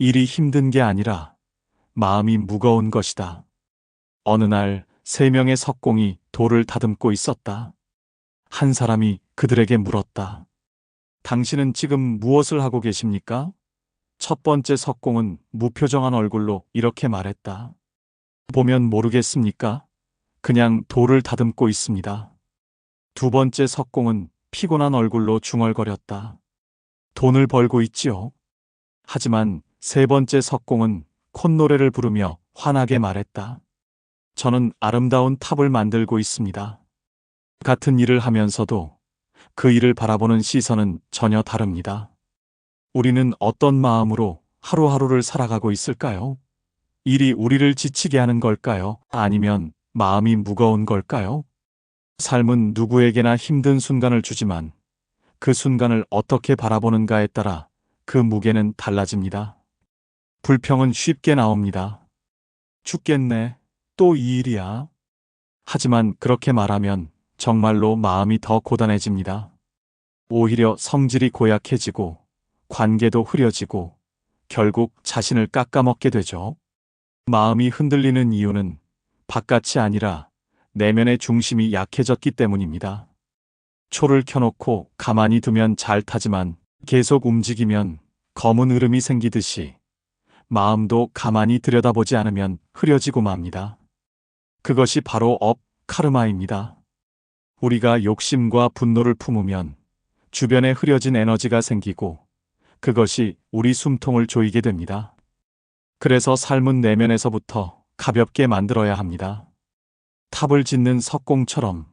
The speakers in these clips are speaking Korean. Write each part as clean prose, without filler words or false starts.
일이 힘든 게 아니라 마음이 무거운 것이다. 어느 날 3명의 석공이 돌을 다듬고 있었다. 한 사람이 그들에게 물었다. 당신은 지금 무엇을 하고 계십니까? 첫 번째 석공은 무표정한 얼굴로 이렇게 말했다. 보면 모르겠습니까? 그냥 돌을 다듬고 있습니다. 두 번째 석공은 피곤한 얼굴로 중얼거렸다. 돈을 벌고 있지요. 하지만 세 번째 석공은 콧노래를 부르며 환하게 말했다. 저는 아름다운 탑을 만들고 있습니다. 같은 일을 하면서도 그 일을 바라보는 시선은 전혀 다릅니다. 우리는 어떤 마음으로 하루하루를 살아가고 있을까요? 일이 우리를 지치게 하는 걸까요? 아니면 마음이 무거운 걸까요? 삶은 누구에게나 힘든 순간을 주지만 그 순간을 어떻게 바라보는가에 따라 그 무게는 달라집니다. 불평은 쉽게 나옵니다. 죽겠네. 또 이 일이야. 하지만 그렇게 말하면 정말로 마음이 더 고단해집니다. 오히려 성질이 고약해지고 관계도 흐려지고 결국 자신을 깎아먹게 되죠. 마음이 흔들리는 이유는 바깥이 아니라 내면의 중심이 약해졌기 때문입니다. 초를 켜놓고 가만히 두면 잘 타지만 계속 움직이면 검은 흐름이 생기듯이 마음도 가만히 들여다보지 않으면 흐려지고 맙니다. 그것이 바로 카르마입니다. 우리가 욕심과 분노를 품으면 주변에 흐려진 에너지가 생기고 그것이 우리 숨통을 조이게 됩니다. 그래서 삶은 내면에서부터 가볍게 만들어야 합니다. 탑을 짓는 석공처럼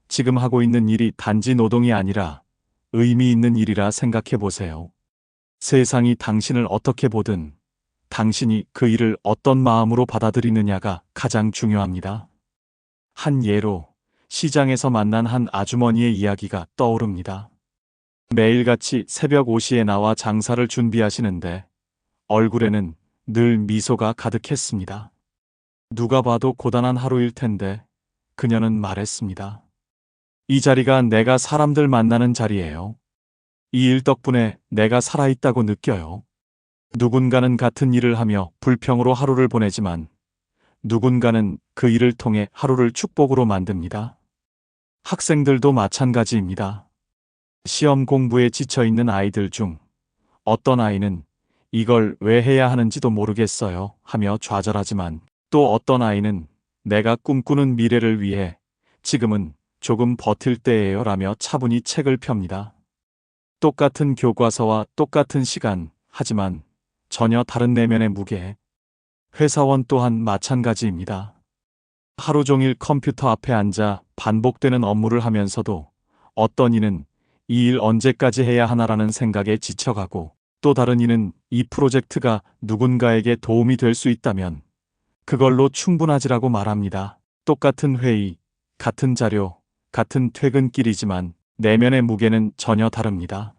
지금 하고 있는 일이 단지 노동이 아니라 의미 있는 일이라 생각해 보세요. 세상이 당신을 어떻게 보든 당신이 그 일을 어떤 마음으로 받아들이느냐가 가장 중요합니다. 한 예로 시장에서 만난 한 아주머니의 이야기가 떠오릅니다. 매일같이 새벽 5시에 나와 장사를 준비하시는데 얼굴에는 늘 미소가 가득했습니다. 누가 봐도 고단한 하루일 텐데 그녀는 말했습니다. 이 자리가 내가 사람들 만나는 자리예요. 이 일 덕분에 내가 살아있다고 느껴요. 누군가는 같은 일을 하며 불평으로 하루를 보내지만 누군가는 그 일을 통해 하루를 축복으로 만듭니다. 학생들도 마찬가지입니다. 시험 공부에 지쳐있는 아이들 중 어떤 아이는 이걸 왜 해야 하는지도 모르겠어요 하며 좌절하지만 또 어떤 아이는 내가 꿈꾸는 미래를 위해 지금은 조금 버틸 때예요 라며 차분히 책을 펴니다. 똑같은 교과서와 똑같은 시간, 하지만 전혀 다른 내면의 무게. 회사원 또한 마찬가지입니다. 하루 종일 컴퓨터 앞에 앉아 반복되는 업무를 하면서도 어떤 이는 이 일 언제까지 해야 하나라는 생각에 지쳐가고 또 다른 이는 이 프로젝트가 누군가에게 도움이 될 수 있다면 그걸로 충분하지라고 말합니다. 똑같은 회의, 같은 자료, 같은 퇴근길이지만 내면의 무게는 전혀 다릅니다.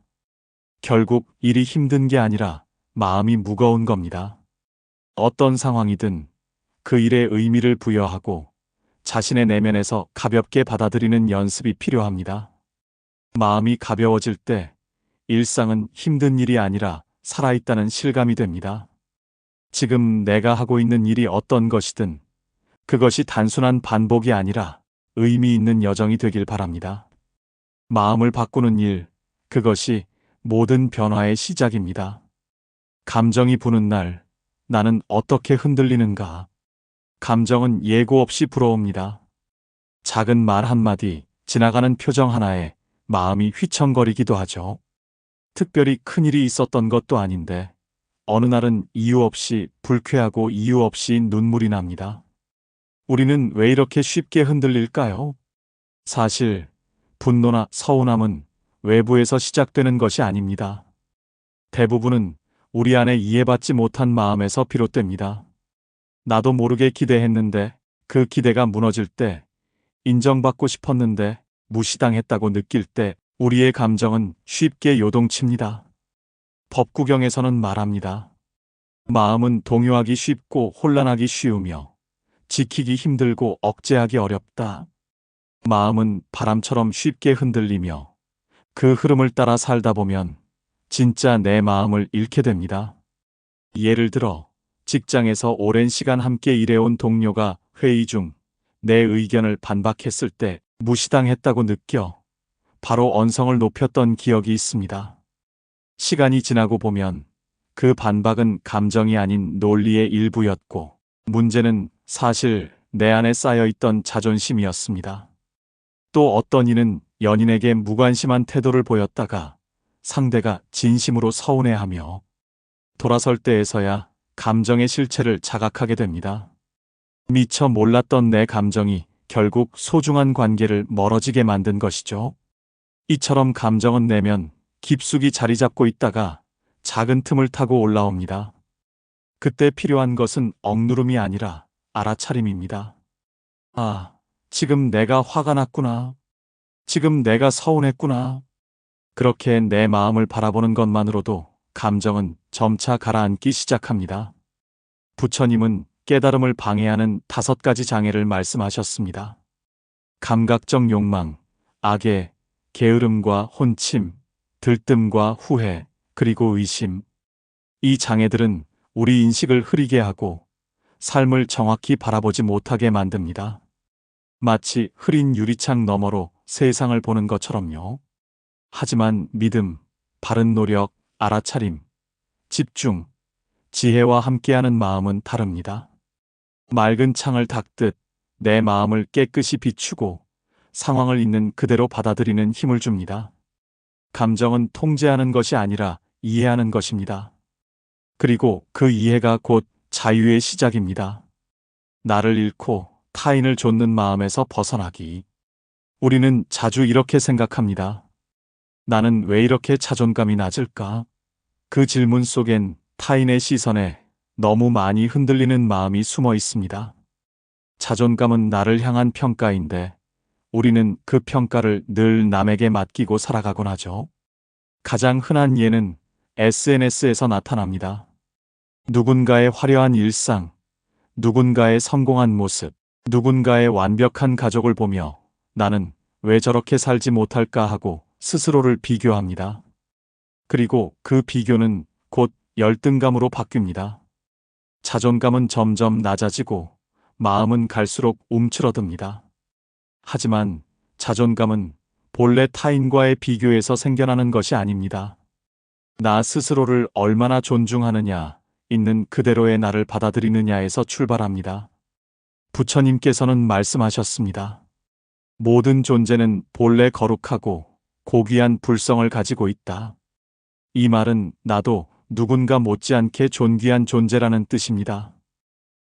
결국 일이 힘든 게 아니라 마음이 무거운 겁니다. 어떤 상황이든 그 일에 의미를 부여하고 자신의 내면에서 가볍게 받아들이는 연습이 필요합니다. 마음이 가벼워질 때 일상은 힘든 일이 아니라 살아있다는 실감이 됩니다. 지금 내가 하고 있는 일이 어떤 것이든 그것이 단순한 반복이 아니라 의미 있는 여정이 되길 바랍니다. 마음을 바꾸는 일, 그것이 모든 변화의 시작입니다. 감정이 부는 날, 나는 어떻게 흔들리는가? 감정은 예고 없이 불어옵니다. 작은 말 한마디, 지나가는 표정 하나에 마음이 휘청거리기도 하죠. 특별히 큰일이 있었던 것도 아닌데 어느 날은 이유 없이 불쾌하고 이유 없이 눈물이 납니다. 우리는 왜 이렇게 쉽게 흔들릴까요? 사실 분노나 서운함은 외부에서 시작되는 것이 아닙니다. 대부분은 우리 안에 이해받지 못한 마음에서 비롯됩니다. 나도 모르게 기대했는데 그 기대가 무너질 때, 인정받고 싶었는데 무시당했다고 느낄 때 우리의 감정은 쉽게 요동칩니다. 법구경에서는 말합니다. 마음은 동요하기 쉽고 혼란하기 쉬우며 지키기 힘들고 억제하기 어렵다. 마음은 바람처럼 쉽게 흔들리며 그 흐름을 따라 살다 보면 진짜 내 마음을 잃게 됩니다. 예를 들어, 직장에서 오랜 시간 함께 일해온 동료가 회의 중 내 의견을 반박했을 때 무시당했다고 느껴 바로 언성을 높였던 기억이 있습니다. 시간이 지나고 보면 그 반박은 감정이 아닌 논리의 일부였고, 문제는 사실 내 안에 쌓여있던 자존심이었습니다. 또 어떤 이는 연인에게 무관심한 태도를 보였다가 상대가 진심으로 서운해하며 돌아설 때에서야 감정의 실체를 자각하게 됩니다. 미처 몰랐던 내 감정이 결국 소중한 관계를 멀어지게 만든 것이죠. 이처럼 감정은 내면 깊숙이 자리 잡고 있다가 작은 틈을 타고 올라옵니다. 그때 필요한 것은 억누름이 아니라 알아차림입니다. 아, 지금 내가 화가 났구나. 지금 내가 서운했구나. 그렇게 내 마음을 바라보는 것만으로도 감정은 점차 가라앉기 시작합니다. 부처님은 깨달음을 방해하는 5가지 장애를 말씀하셨습니다. 감각적 욕망, 악의, 게으름과 혼침, 들뜸과 후회, 그리고 의심. 이 장애들은 우리 인식을 흐리게 하고 삶을 정확히 바라보지 못하게 만듭니다. 마치 흐린 유리창 너머로 세상을 보는 것처럼요. 하지만 믿음, 바른 노력, 알아차림, 집중, 지혜와 함께하는 마음은 다릅니다. 맑은 창을 닦듯 내 마음을 깨끗이 비추고 상황을 있는 그대로 받아들이는 힘을 줍니다. 감정은 통제하는 것이 아니라 이해하는 것입니다. 그리고 그 이해가 곧 자유의 시작입니다. 나를 잃고 타인을 좇는 마음에서 벗어나기. 우리는 자주 이렇게 생각합니다. 나는 왜 이렇게 자존감이 낮을까? 그 질문 속엔 타인의 시선에 너무 많이 흔들리는 마음이 숨어 있습니다. 자존감은 나를 향한 평가인데 우리는 그 평가를 늘 남에게 맡기고 살아가곤 하죠. 가장 흔한 예는 SNS에서 나타납니다. 누군가의 화려한 일상, 누군가의 성공한 모습, 누군가의 완벽한 가족을 보며 나는 왜 저렇게 살지 못할까 하고 스스로를 비교합니다. 그리고 그 비교는 곧 열등감으로 바뀝니다. 자존감은 점점 낮아지고 마음은 갈수록 움츠러듭니다. 하지만 자존감은 본래 타인과의 비교에서 생겨나는 것이 아닙니다. 나 스스로를 얼마나 존중하느냐, 있는 그대로의 나를 받아들이느냐에서 출발합니다. 부처님께서는 말씀하셨습니다. 모든 존재는 본래 거룩하고 고귀한 불성을 가지고 있다. 이 말은 나도 누군가 못지않게 존귀한 존재라는 뜻입니다.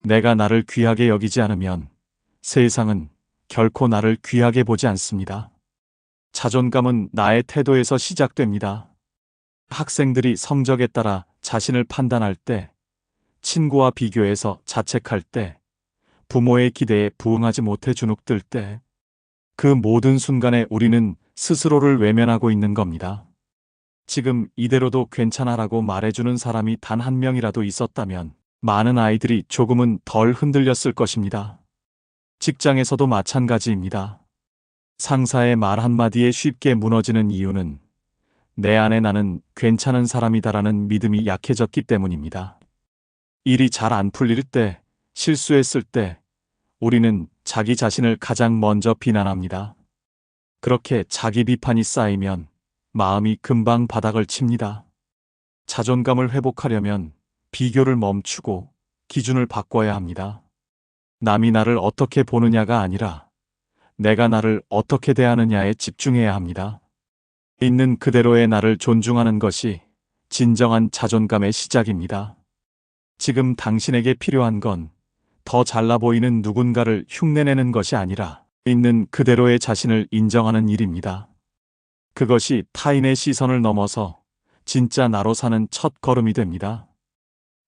내가 나를 귀하게 여기지 않으면 세상은 결코 나를 귀하게 보지 않습니다. 자존감은 나의 태도에서 시작됩니다. 학생들이 성적에 따라 자신을 판단할 때, 친구와 비교해서 자책할 때, 부모의 기대에 부응하지 못해 주눅들 때, 그 모든 순간에 우리는 스스로를 외면하고 있는 겁니다. 지금 이대로도 괜찮아라고 말해주는 사람이 단 한 명이라도 있었다면 많은 아이들이 조금은 덜 흔들렸을 것입니다. 직장에서도 마찬가지입니다. 상사의 말 한마디에 쉽게 무너지는 이유는 내 안에 나는 괜찮은 사람이다라는 믿음이 약해졌기 때문입니다. 일이 잘 안 풀릴 때, 실수했을 때 우리는 자기 자신을 가장 먼저 비난합니다. 그렇게 자기 비판이 쌓이면 마음이 금방 바닥을 칩니다. 자존감을 회복하려면 비교를 멈추고 기준을 바꿔야 합니다. 남이 나를 어떻게 보느냐가 아니라 내가 나를 어떻게 대하느냐에 집중해야 합니다. 있는 그대로의 나를 존중하는 것이 진정한 자존감의 시작입니다. 지금 당신에게 필요한 건 더 잘나 보이는 누군가를 흉내내는 것이 아니라 있는 그대로의 자신을 인정하는 일입니다. 그것이 타인의 시선을 넘어서 진짜 나로 사는 첫 걸음이 됩니다.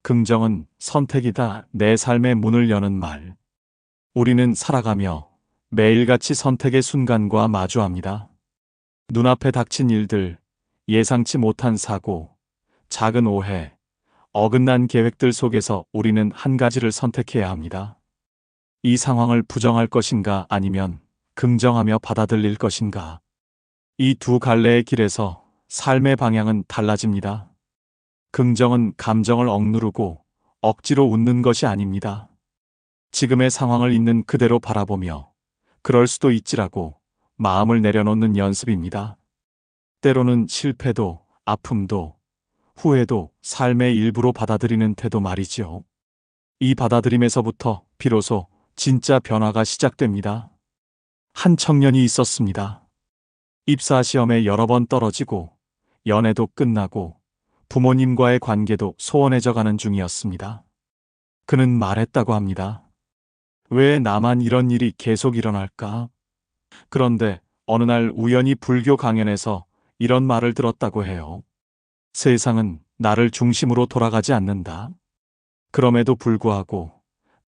긍정은 선택이다. 내 삶의 문을 여는 말. 우리는 살아가며 매일같이 선택의 순간과 마주합니다. 눈앞에 닥친 일들, 예상치 못한 사고, 작은 오해, 어긋난 계획들 속에서 우리는 한 가지를 선택해야 합니다. 이 상황을 부정할 것인가 아니면 긍정하며 받아들일 것인가. 이 두 갈래의 길에서 삶의 방향은 달라집니다. 긍정은 감정을 억누르고 억지로 웃는 것이 아닙니다. 지금의 상황을 있는 그대로 바라보며 그럴 수도 있지라고 마음을 내려놓는 연습입니다. 때로는 실패도, 아픔도, 후회도 삶의 일부로 받아들이는 태도 말이지요. 이 받아들임에서부터 비로소 진짜 변화가 시작됩니다. 한 청년이 있었습니다. 입사 시험에 여러 번 떨어지고 연애도 끝나고 부모님과의 관계도 소원해져 가는 중이었습니다. 그는 말했다고 합니다. 왜 나만 이런 일이 계속 일어날까? 그런데 어느 날 우연히 불교 강연에서 이런 말을 들었다고 해요. 세상은 나를 중심으로 돌아가지 않는다. 그럼에도 불구하고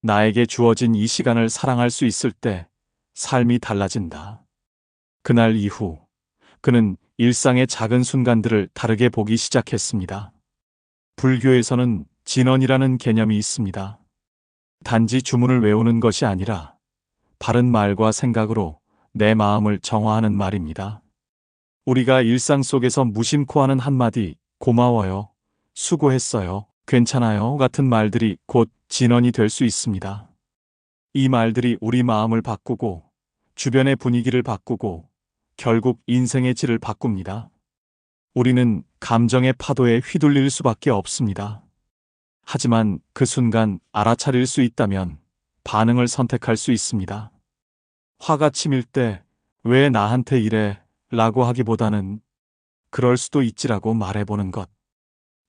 나에게 주어진 이 시간을 사랑할 수 있을 때 삶이 달라진다. 그날 이후 그는 일상의 작은 순간들을 다르게 보기 시작했습니다. 불교에서는 진언이라는 개념이 있습니다. 단지 주문을 외우는 것이 아니라 바른 말과 생각으로 내 마음을 정화하는 말입니다. 우리가 일상 속에서 무심코 하는 한마디 고마워요, 수고했어요, 괜찮아요 같은 말들이 곧 진언이 될 수 있습니다. 이 말들이 우리 마음을 바꾸고 주변의 분위기를 바꾸고 결국 인생의 질을 바꿉니다. 우리는 감정의 파도에 휘둘릴 수밖에 없습니다. 하지만 그 순간 알아차릴 수 있다면 반응을 선택할 수 있습니다. 화가 치밀 때 왜 나한테 이래? 라고 하기보다는 그럴 수도 있지라고 말해보는 것.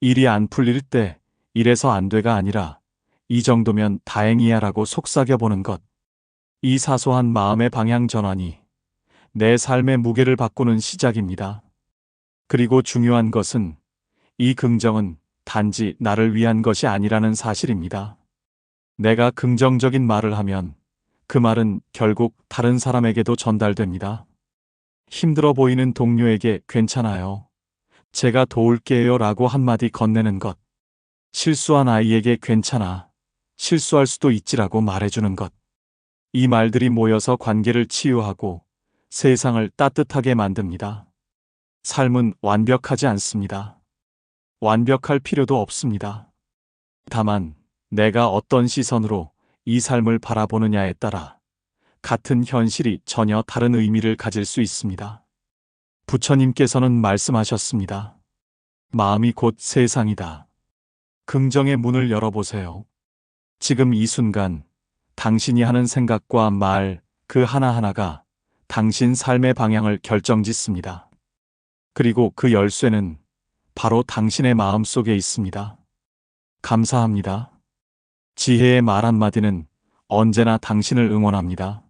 일이 안 풀릴 때 이래서 안 돼가 아니라 이 정도면 다행이야 라고 속삭여보는 것. 이 사소한 마음의 방향 전환이 내 삶의 무게를 바꾸는 시작입니다. 그리고 중요한 것은 이 긍정은 단지 나를 위한 것이 아니라는 사실입니다. 내가 긍정적인 말을 하면 그 말은 결국 다른 사람에게도 전달됩니다. 힘들어 보이는 동료에게 괜찮아요, 제가 도울게요 라고 한마디 건네는 것. 실수한 아이에게 괜찮아, 실수할 수도 있지라고 말해주는 것. 이 말들이 모여서 관계를 치유하고 세상을 따뜻하게 만듭니다. 삶은 완벽하지 않습니다. 완벽할 필요도 없습니다. 다만 내가 어떤 시선으로 이 삶을 바라보느냐에 따라 같은 현실이 전혀 다른 의미를 가질 수 있습니다. 부처님께서는 말씀하셨습니다. 마음이 곧 세상이다. 긍정의 문을 열어보세요. 지금 이 순간 당신이 하는 생각과 말 그 하나하나가 당신 삶의 방향을 결정짓습니다. 그리고 그 열쇠는 바로 당신의 마음 속에 있습니다. 감사합니다. 지혜의 말 한마디는 언제나 당신을 응원합니다.